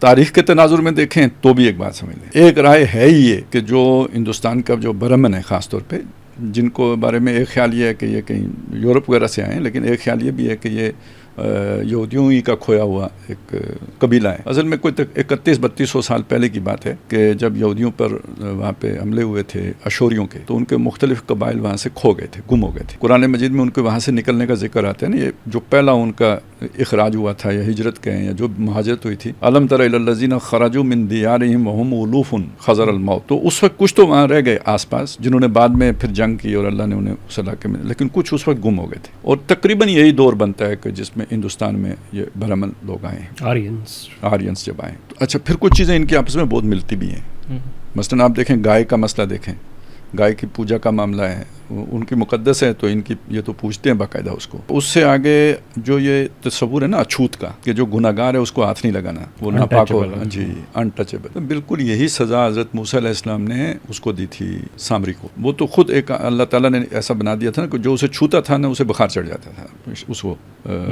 تاریخ کے تناظر میں دیکھیں تو بھی ایک بات سمجھ لیں، ایک رائے ہے ہی یہ کہ جو ہندوستان کا جو برہمن ہے خاص طور پہ، جن کو بارے میں ایک خیال یہ ہے کہ یہ کہیں یورپ وغیرہ سے آئے ہیں، لیکن ایک خیال یہ بھی ہے کہ یہ یہودیوں ہی کا کھویا ہوا ایک قبیلہ ہے۔ اصل میں کوئی 3100-3200 سال پہلے کی بات ہے کہ جب یہودیوں پر وہاں پہ حملے ہوئے تھے اشوریوں کے، تو ان کے مختلف قبائل وہاں سے کھو گئے تھے، گم ہو گئے تھے۔ قرآن مجید میں ان کے وہاں سے نکلنے کا ذکر آتا ہے نا، یہ جو پہلا ان کا اخراج ہوا تھا یا ہجرت کہیں یا جو مہاجرت ہوئی تھی، الم تر الی الذین خرجوا من دیارہم وہم الوف حذر الموت، تو اس وقت کچھ تو وہاں رہ گئے آس پاس جنہوں نے بعد میں پھر جنگ کی اور اللہ نے انہیں اس علاقے میں، لیکن کچھ اس وقت گم ہو گئے تھے۔ اور تقریباً یہی دور بنتا ہے کہ جس میں ہندوستان میں یہ برہمن لوگ آئے ہیں، آرینس جب آئے تو اچھا پھر کچھ چیزیں ان کی آپس میں بہت ملتی بھی ہیں۔ مثلاً آپ دیکھیں گائے کا مسئلہ دیکھیں، گائے کی پوجا کا معاملہ ہے، ان کی مقدس ہے تو ان کی یہ تو پوجتے ہیں باقاعدہ اس کو۔ اس سے آگے جو یہ تصور ہے نا اچھوت کا کہ جو گناہ گار ہے اس کو ہاتھ نہیں لگانا، وہ ناپاک ہو، جی انٹچیبل، بالکل یہی سزا حضرت موسیٰ علیہ السلام نے اس کو دی تھی سامری کو۔ وہ تو خود ایک اللہ تعالیٰ نے ایسا بنا دیا تھا نا کہ جو اسے چھوتا تھا نا اسے بخار چڑھ جاتا تھا، اس کو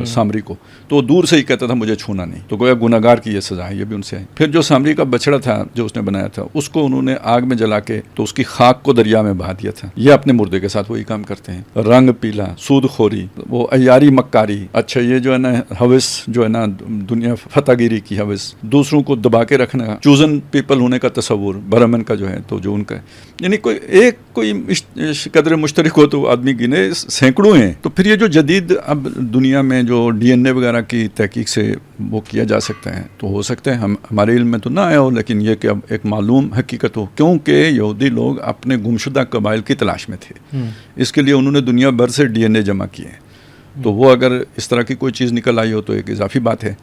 سامری کو، تو دور سے ہی کہتا تھا مجھے چھونا نہیں، تو گویا گناہ گار کی یہ سزا ہے، یہ بھی ان سے ہے۔ پھر جو سامری کا بچڑا تھا جو اس نے بنایا تھا، اس کو انہوں نے آگ میں جلا کے تو اس کی خاک کو دریا میں بہا دیا تھا۔ یہ اپنے مردے کے ساتھ وہی کام کرتے ہیں، رنگ پیلا، سود خوری، وہ عیاری مکاری، اچھا یہ جو ہے نا ہوس جو ہے نا دنیا فتح گیری کی ہوس، دوسروں کو دبا کے رکھنا، چوزن پیپل ہونے کا تصور برہمن کا جو ہے تو جو ان کا ہے، یعنی کوئی قدر مشترک ہو تو آدمی گنے سینکڑوں ہیں۔ تو پھر یہ جو جدید اب دنیا میں جو ڈی این اے وغیرہ کی تحقیق سے وہ کیا جا سکتا ہے، تو ہو سکتا ہے ہمارے علم میں تو نہ آیا ہو، لیکن یہ کہ اب ایک معلوم حقیقت ہو، کیونکہ یہودی لوگ اپنے گمشدہ قبائل کی تلاش میں تھے، اس کے لیے انہوں نے دنیا بھر سے ڈی این اے جمع کیے، تو وہ اگر اس طرح کی کوئی چیز نکل آئی ہو تو ایک اضافی بات ہے۔